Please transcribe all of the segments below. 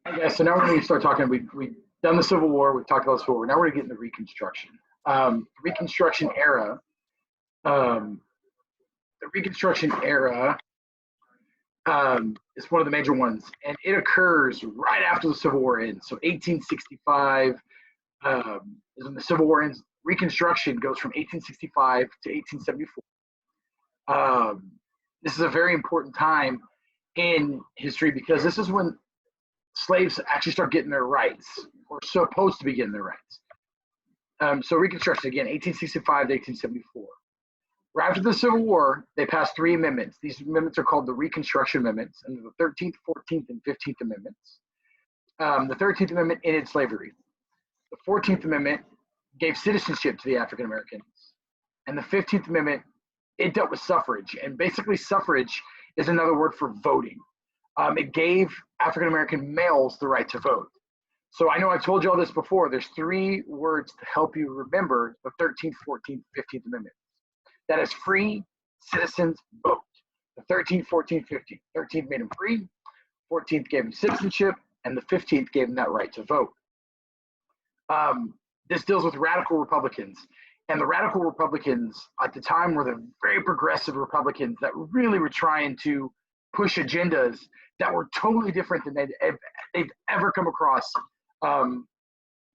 Yeah, so now we're going to start talking. We've done the Civil War. We've talked about the Civil War. Now we're going to get into Reconstruction. Reconstruction era. Um, the Reconstruction era is one of the major ones, and it occurs right after the Civil War ends. So 1865 is when the Civil War ends. Reconstruction goes from 1865 to 1874. This is a very important time in history because this is when slaves actually start getting their rights, or supposed to be getting their rights. So Reconstruction, again, 1865 to 1874. Right after the Civil War, they passed three amendments. These amendments are called the Reconstruction Amendments, and the 13th, 14th, and 15th Amendments. The 13th Amendment ended slavery. The 14th Amendment gave citizenship to the African Americans. And the 15th Amendment, it dealt with suffrage. And basically, suffrage is another word for voting. It gave African American males the right to vote. So I know I've told you all this before. There's three words to help you remember the 13th, 14th, 15th Amendment. That is free citizens vote. The 13th, 14th, 15th. 13th made them free, 14th gave them citizenship, and the 15th gave them that right to vote. This deals with radical Republicans. And the radical Republicans at the time were the very progressive Republicans that really were trying to push agendas that were totally different than they've ever come across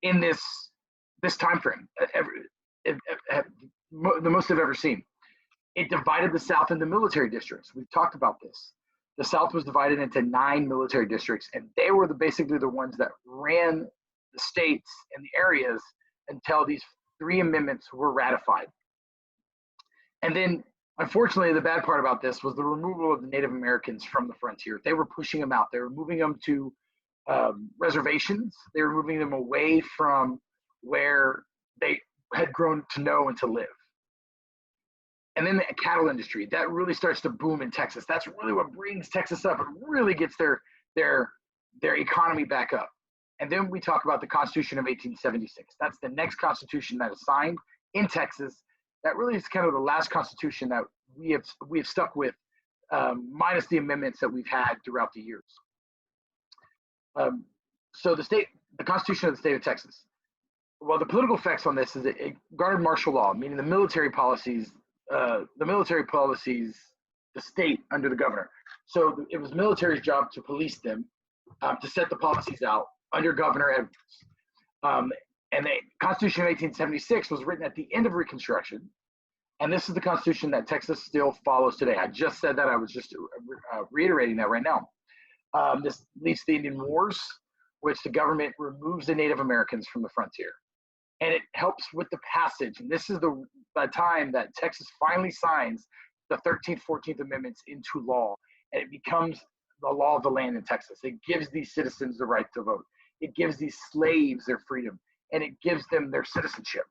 in this time frame, the most I've ever seen. It divided the South into military districts. We've talked about this. The South was divided into 9 military districts, and they were basically the ones that ran the states and the areas until these 3 amendments were ratified. And then, unfortunately, the bad part about this was the removal of the Native Americans from the frontier. They were pushing them out. They were moving them to reservations. They were moving them away from where they had grown to know and to live. And then the cattle industry, that really starts to boom in Texas. That's really what brings Texas up. It really gets their economy back up. And then we talk about the Constitution of 1876. That's the next constitution that is signed in Texas. That really is kind of the last constitution that we have stuck with, minus the amendments that we've had throughout the years. So the Constitution of the state of Texas. Well, the political effects on this is it garnered martial law, meaning the military policies, the state under the governor. So it was military's job to police them, to set the policies out under Governor Edwards. And the Constitution of 1876 was written at the end of Reconstruction. And this is the Constitution that Texas still follows today. I just said that. I was just reiterating that right now. This leads to the Indian Wars, which the government removes the Native Americans from the frontier. And it helps with the passage. And this is the time that Texas finally signs the 13th, 14th Amendments into law. And it becomes the law of the land in Texas. It gives these citizens the right to vote. It gives these slaves their freedom. And it gives them their citizenship.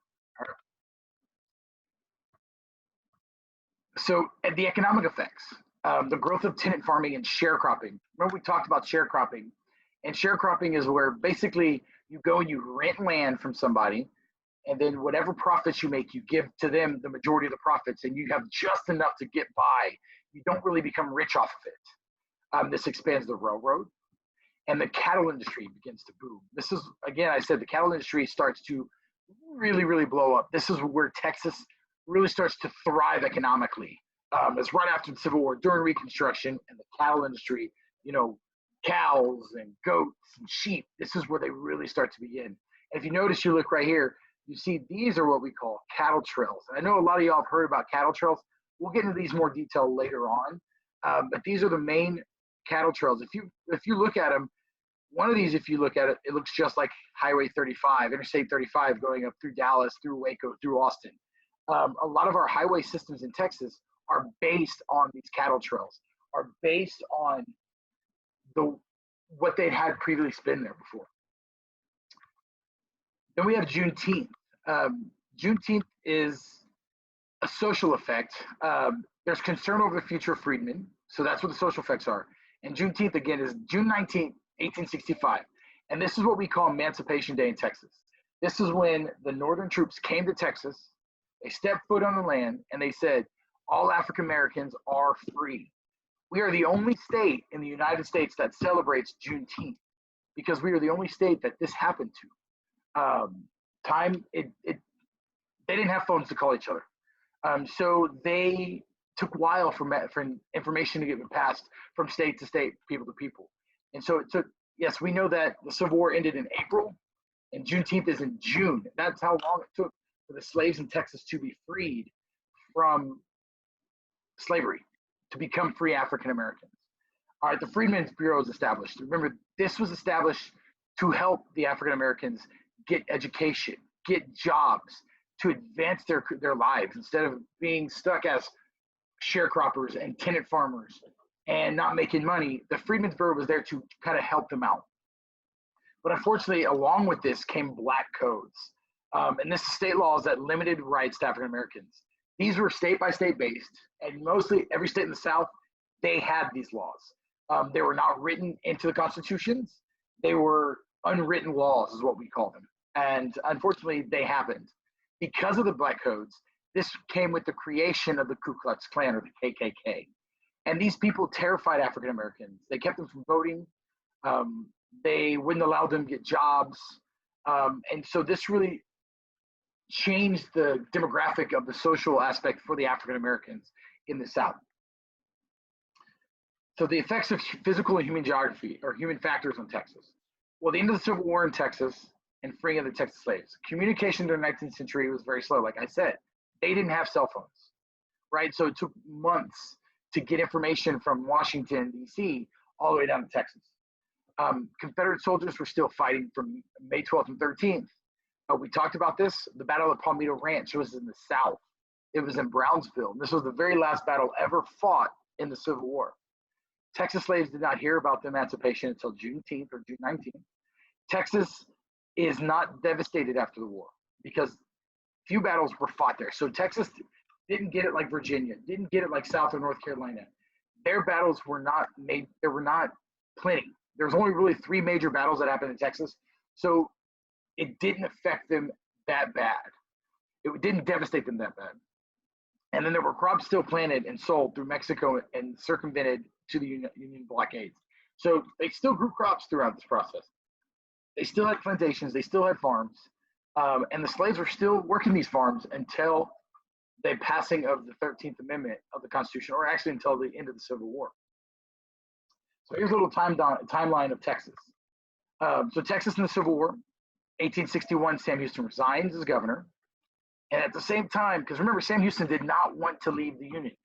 So the economic effects, the growth of tenant farming and sharecropping. Remember we talked about sharecropping. And sharecropping is where basically you go and you rent land from somebody, and then whatever profits you make, you give to them the majority of the profits, and you have just enough to get by. You don't really become rich off of it. This expands the railroad, and the cattle industry begins to boom. This is, again, I said the cattle industry starts to really, really blow up. This is where Texas really starts to thrive economically. It's right after the Civil War, during Reconstruction, and the cattle industry, cows and goats and sheep, this is where they really start to begin. And if you notice, you look right here, you see these are what we call cattle trails. And I know a lot of y'all have heard about cattle trails. We'll get into these more detail later on. But these are the main cattle trails. If you look at them, one of these, if you look at it, it looks just like Highway 35, Interstate 35, going up through Dallas, through Waco, through Austin. A lot of our highway systems in Texas are based on these cattle trails, are based on what they'd had previously been there before. Then we have Juneteenth. Juneteenth is a social effect. There's concern over the future of freedmen, so that's what the social effects are. And Juneteenth, again, is June 19th, 1865. And this is what we call Emancipation Day in Texas. This is when the Northern troops came to Texas, they stepped foot on the land, and they said, all African Americans are free. We are the only state in the United States that celebrates Juneteenth because we were the only state that this happened to. They didn't have phones to call each other. So they took a while for information to get passed from state to state, people to people. And so it took, yes, we know that the Civil War ended in April and Juneteenth is in June. That's how long it took for the slaves in Texas to be freed from slavery, to become free African Americans. All right, the Freedmen's Bureau is established. Remember, this was established to help the African Americans get education, get jobs, to advance their lives instead of being stuck as sharecroppers and tenant farmers and not making money. The Freedmen's Bureau was there to kind of help them out. But unfortunately, along with this came black codes. And this is state laws that limited rights to African Americans. These were state by state based, and mostly every state in the South, they had these laws. They were not written into the constitutions. They were unwritten laws is what we call them. And unfortunately, they happened. Because of the black codes, this came with the creation of the Ku Klux Klan or the KKK. And these people terrified African Americans. They kept them from voting. They wouldn't allow them to get jobs. And so this really changed the demographic of the social aspect for the African Americans in the South. So the effects of physical and human geography or human factors on Texas. Well, the end of the Civil War in Texas and freeing of the Texas slaves. Communication during the 19th century was very slow. Like I said, they didn't have cell phones, right? So it took months to get information from Washington, D.C., all the way down to Texas. Confederate soldiers were still fighting from May 12th and 13th. We talked about this. The Battle of Palmito Ranch was in the South. It was in Brownsville. This was the very last battle ever fought in the Civil War. Texas slaves did not hear about the emancipation until Juneteenth or June 19th. Texas is not devastated after the war because few battles were fought there. So Texas didn't get it like Virginia, didn't get it like South or North Carolina. Their battles were not made, there were not plenty. There was only really 3 major battles that happened in Texas. So it didn't affect them that bad. It didn't devastate them that bad. And then there were crops still planted and sold through Mexico and circumvented to the Union blockades. So they still grew crops throughout this process. They still had plantations, they still had farms, and the slaves were still working these farms until the passing of the 13th Amendment of the Constitution, or actually until the end of the Civil War. So here's a little timeline of Texas. So Texas in the Civil War, 1861, Sam Houston resigns as governor. And at the same time, because remember, Sam Houston did not want to leave the Union.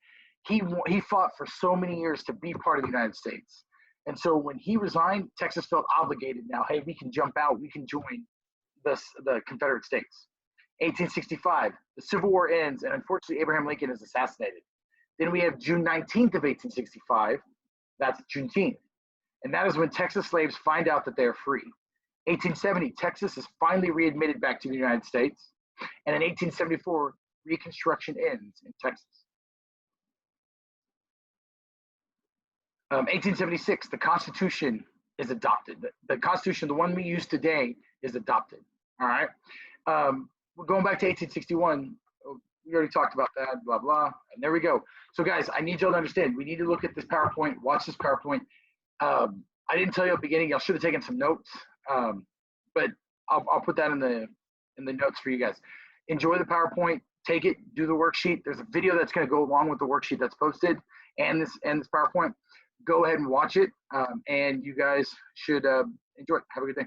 He fought for so many years to be part of the United States. And so when he resigned, Texas felt obligated now, hey, we can jump out, we can join the Confederate States. 1865, the Civil War ends, and unfortunately, Abraham Lincoln is assassinated. Then we have June 19th of 1865, that's Juneteenth. And that is when Texas slaves find out that they are free. 1870, Texas is finally readmitted back to the United States. And in 1874, Reconstruction ends in Texas. 1876, the Constitution is adopted. The Constitution, the one we use today, is adopted. All right. We're going back to 1861. We already talked about that, blah, blah. And there we go. So guys, I need y'all to understand, we need to look at this PowerPoint, watch this PowerPoint. I didn't tell you at the beginning, y'all should have taken some notes, but I'll put that in the notes for you guys. Enjoy the PowerPoint, take it, do the worksheet. There's a video that's gonna go along with the worksheet that's posted and this PowerPoint. Go ahead and watch it, and you guys should enjoy it. Have a good day.